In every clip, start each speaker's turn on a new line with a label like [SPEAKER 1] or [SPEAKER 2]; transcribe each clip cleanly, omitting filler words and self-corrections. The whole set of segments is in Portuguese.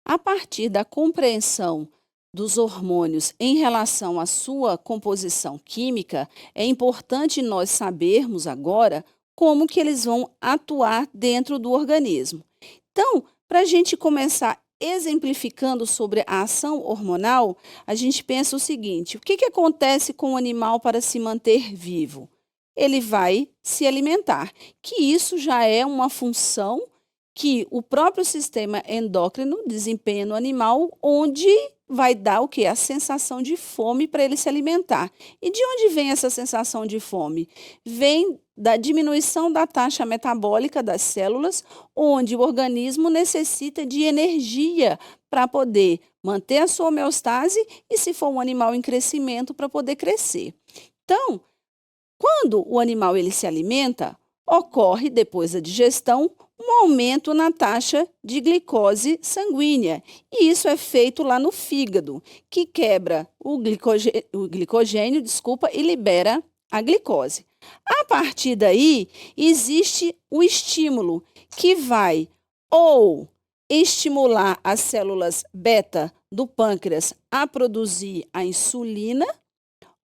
[SPEAKER 1] A partir da compreensão dos hormônios em relação à sua composição química, é importante nós sabermos agora como que eles vão atuar dentro do organismo. Então, para a gente começar exemplificando sobre a ação hormonal, a gente pensa o seguinte: o que acontece com o animal para se manter vivo? Ele vai se alimentar, que isso já é uma função que o próprio sistema endócrino desempenha no animal, onde vai dar o que? A sensação de fome para ele se alimentar. E de onde vem essa sensação de fome? Vem da diminuição da taxa metabólica das células, onde o organismo necessita de energia para poder manter a sua homeostase e, se for um animal em crescimento, para poder crescer. Então, quando o animal ele se alimenta, ocorre, depois da digestão, um aumento na taxa de glicose sanguínea. E isso é feito lá no fígado, que quebra o glicogênio, e libera a glicose. A partir daí, existe o estímulo, que vai ou estimular as células beta do pâncreas a produzir a insulina,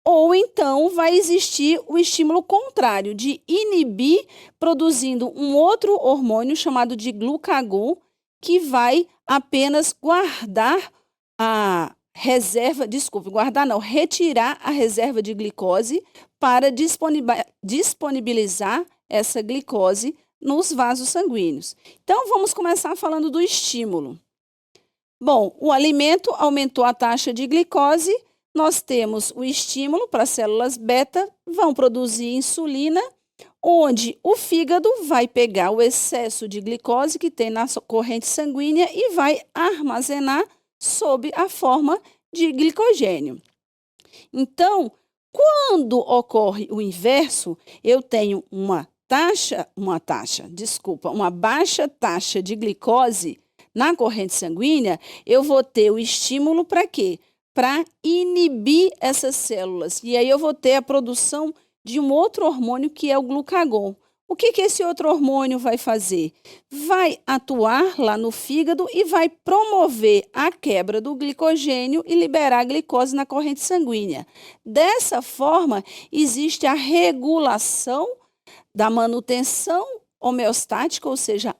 [SPEAKER 1] ou então vai existir o estímulo contrário, de inibir, produzindo um outro hormônio chamado de glucagon, que vai apenas retirar a reserva de glicose para disponibilizar essa glicose nos vasos sanguíneos. Então, vamos começar falando do estímulo. Bom, o alimento aumentou a taxa de glicose. Nós temos o estímulo para as células beta, vão produzir insulina, onde o fígado vai pegar o excesso de glicose que tem na corrente sanguínea e vai armazenar sob a forma de glicogênio. Então, quando ocorre o inverso, eu tenho uma baixa taxa de glicose na corrente sanguínea, eu vou ter o estímulo para quê? Para inibir essas células. E aí eu vou ter a produção de um outro hormônio, que é o glucagon. O que esse outro hormônio vai fazer? Vai atuar lá no fígado e vai promover a quebra do glicogênio e liberar a glicose na corrente sanguínea. Dessa forma, existe a regulação da manutenção homeostática, ou seja,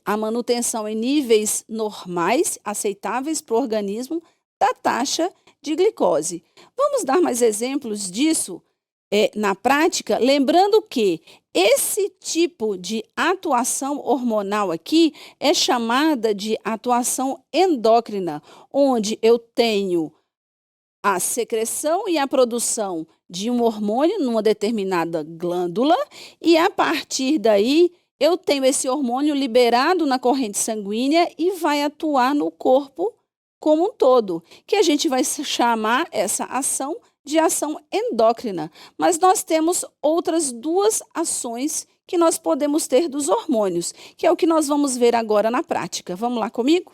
[SPEAKER 1] a manutenção em níveis normais, aceitáveis para o organismo, da taxa de glicose. Vamos dar mais exemplos disso na prática, lembrando que esse tipo de atuação hormonal aqui é chamada de atuação endócrina, onde eu tenho a secreção e a produção de um hormônio numa determinada glândula e, a partir daí, eu tenho esse hormônio liberado na corrente sanguínea e vai atuar no corpo como um todo, que a gente vai chamar essa ação de ação endócrina. Mas nós temos outras duas ações que nós podemos ter dos hormônios, que é o que nós vamos ver agora na prática. Vamos lá comigo?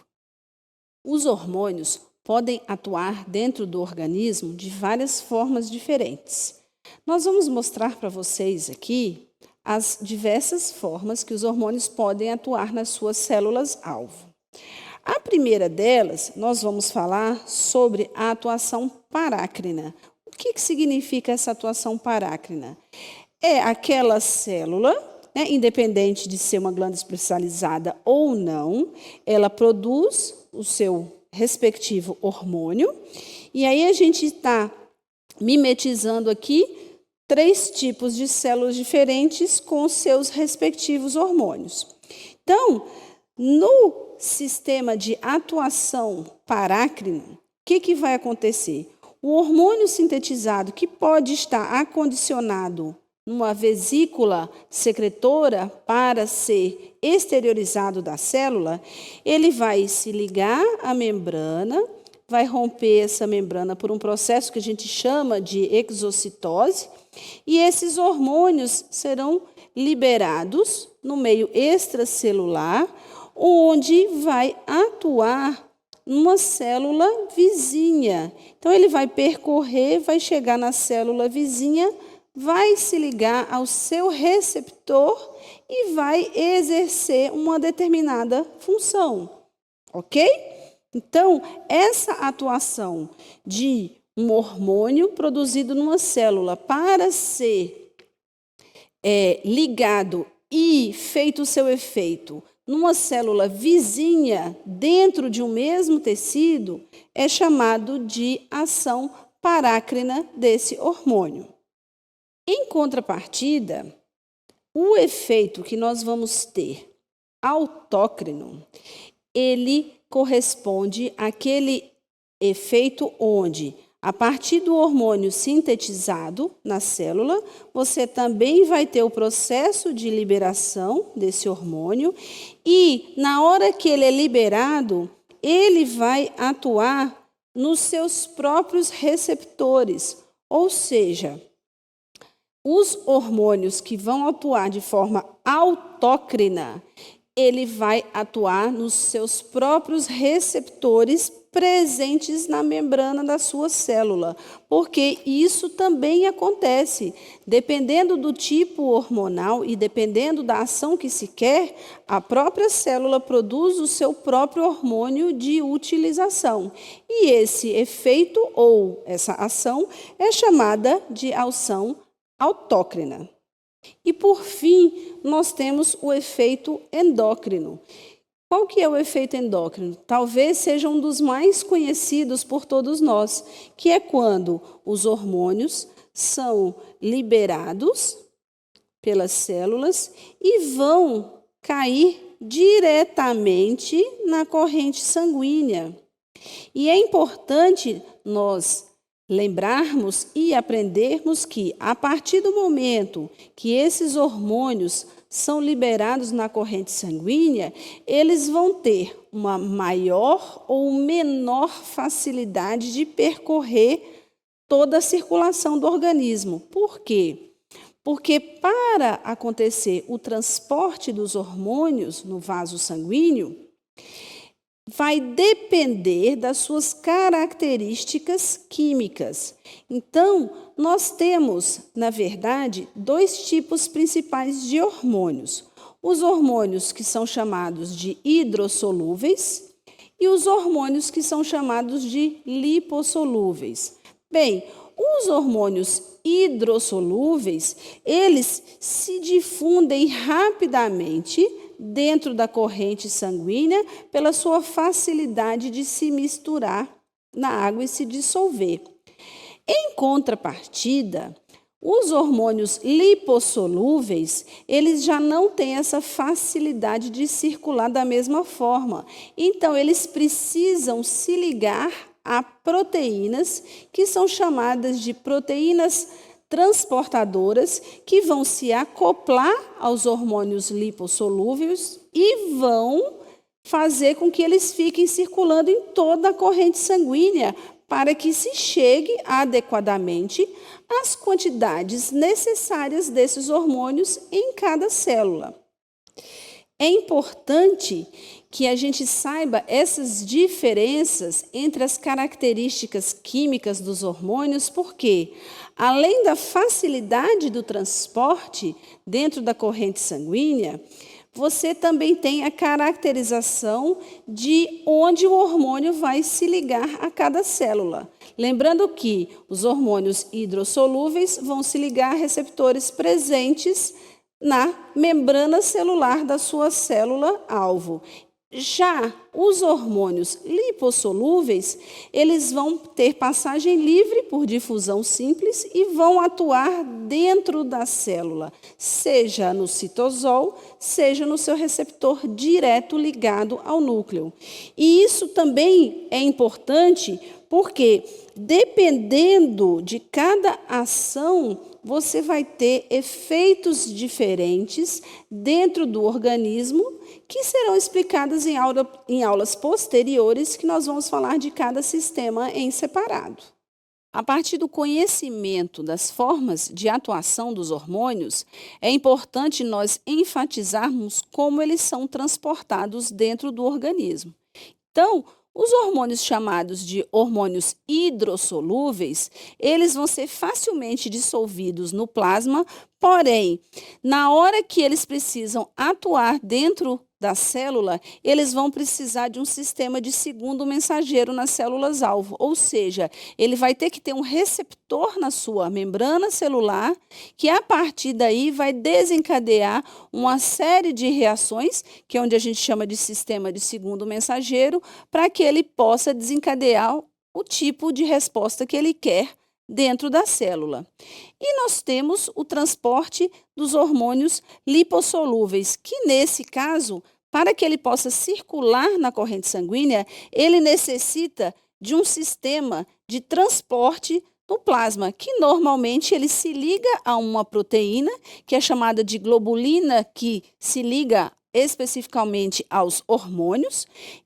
[SPEAKER 1] Os hormônios podem atuar dentro do organismo de várias formas diferentes. Nós vamos mostrar para vocês aqui as diversas formas que os hormônios podem atuar nas suas células-alvo. A primeira delas, nós vamos falar sobre a atuação parácrina. O que significa essa atuação parácrina? É aquela célula, independente de ser uma glândula especializada ou não, ela produz o seu respectivo hormônio. E aí a gente está mimetizando aqui 3 tipos de células diferentes com seus respectivos hormônios. Então, no sistema de atuação parácrina, o que vai acontecer? O hormônio sintetizado, que pode estar acondicionado numa vesícula secretora para ser exteriorizado da célula, ele vai se ligar à membrana, vai romper essa membrana por um processo que a gente chama de exocitose, e esses hormônios serão liberados no meio extracelular, onde vai atuar numa célula vizinha. Então, ele vai percorrer, vai chegar na célula vizinha, vai se ligar ao seu receptor e vai exercer uma determinada função, ok? Então, essa atuação de um hormônio produzido numa célula para ser ligado e feito o seu efeito numa célula vizinha dentro de um mesmo tecido é chamado de ação parácrina desse hormônio. Em contrapartida, o efeito que nós vamos ter autócrino, ele corresponde àquele efeito onde, a partir do hormônio sintetizado na célula, você também vai ter o processo de liberação desse hormônio e, na hora que ele é liberado, ele vai atuar nos seus próprios receptores, ou seja, os hormônios que vão atuar de forma autócrina, ele vai atuar nos seus próprios receptores presentes na membrana da sua célula, porque isso também acontece. Dependendo do tipo hormonal e dependendo da ação que se quer, a própria célula produz o seu próprio hormônio de utilização. E esse efeito ou essa ação é chamada de ação autócrina. E, por fim, nós temos o efeito endócrino. Qual que é o efeito endócrino? Talvez seja um dos mais conhecidos por todos nós, que é quando os hormônios são liberados pelas células e vão cair diretamente na corrente sanguínea. E é importante nós lembrarmos e aprendermos que, a partir do momento que esses hormônios são liberados na corrente sanguínea, eles vão ter uma maior ou menor facilidade de percorrer toda a circulação do organismo. Por quê? Porque para acontecer o transporte dos hormônios no vaso sanguíneo, vai depender das suas características químicas. Então, nós temos, na verdade, dois tipos principais de hormônios. Os hormônios que são chamados de hidrossolúveis e os hormônios que são chamados de lipossolúveis. Bem, os hormônios hidrossolúveis, eles se difundem rapidamente dentro da corrente sanguínea pela sua facilidade de se misturar na água e se dissolver. Em contrapartida, os hormônios lipossolúveis, eles já não têm essa facilidade de circular da mesma forma. Então, eles precisam se ligar a proteínas que são chamadas de proteínas transportadoras, que vão se acoplar aos hormônios lipossolúveis e vão fazer com que eles fiquem circulando em toda a corrente sanguínea para que se chegue adequadamente às quantidades necessárias desses hormônios em cada célula. É importante que a gente saiba essas diferenças entre as características químicas dos hormônios, porque, além da facilidade do transporte dentro da corrente sanguínea, você também tem a caracterização de onde o hormônio vai se ligar a cada célula. Lembrando que os hormônios hidrossolúveis vão se ligar a receptores presentes na membrana celular da sua célula-alvo. Já os hormônios lipossolúveis, eles vão ter passagem livre por difusão simples e vão atuar dentro da célula, seja no citosol, seja no seu receptor direto ligado ao núcleo. E isso também é importante porque, dependendo de cada ação, você vai ter efeitos diferentes dentro do organismo que serão explicadas em aulas posteriores, que nós vamos falar de cada sistema em separado. A partir do conhecimento das formas de atuação dos hormônios, é importante nós enfatizarmos como eles são transportados dentro do organismo. Então, os hormônios chamados de hormônios hidrossolúveis, eles vão ser facilmente dissolvidos no plasma Porém, na hora que eles precisam atuar dentro da célula, eles vão precisar de um sistema de segundo mensageiro nas células-alvo, ou seja, ele vai ter que ter um receptor na sua membrana celular, que a partir daí vai desencadear uma série de reações, que é onde a gente chama de sistema de segundo mensageiro, para que ele possa desencadear o tipo de resposta que ele quer dentro da célula. E nós temos o transporte dos hormônios lipossolúveis, que nesse caso, para que ele possa circular na corrente sanguínea, ele necessita de um sistema de transporte no plasma, que normalmente ele se liga a uma proteína, que é chamada de globulina, que se liga especificamente aos hormônios,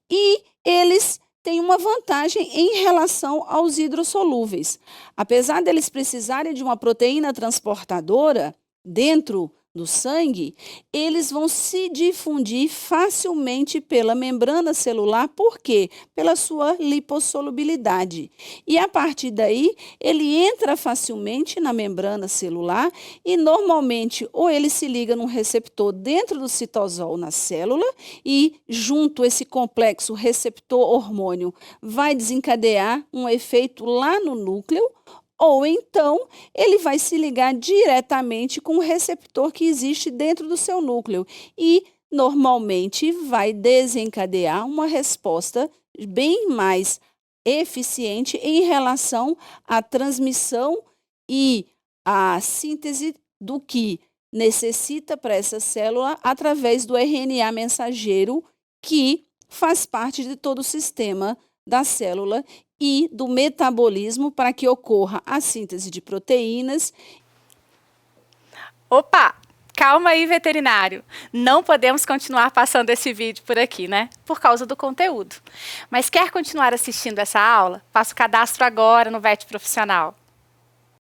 [SPEAKER 1] e eles tem uma vantagem em relação aos hidrossolúveis. Apesar deles precisarem de uma proteína transportadora dentro do sangue, eles vão se difundir facilmente pela membrana celular, por quê? Pela sua lipossolubilidade. E a partir daí, ele entra facilmente na membrana celular e normalmente ou ele se liga num receptor dentro do citosol na célula e junto esse complexo receptor-hormônio vai desencadear um efeito lá no núcleo, ou então ele vai se ligar diretamente com o receptor que existe dentro do seu núcleo e normalmente vai desencadear uma resposta bem mais eficiente em relação à transmissão e à síntese do que necessita para essa célula através do RNA mensageiro, que faz parte de todo o sistema da célula e do metabolismo para que ocorra a síntese de proteínas.
[SPEAKER 2] Opa! Calma aí, veterinário. Não podemos continuar passando esse vídeo por aqui, né? Por causa do conteúdo. Mas quer continuar assistindo essa aula? Faça o cadastro agora no VET Profissional.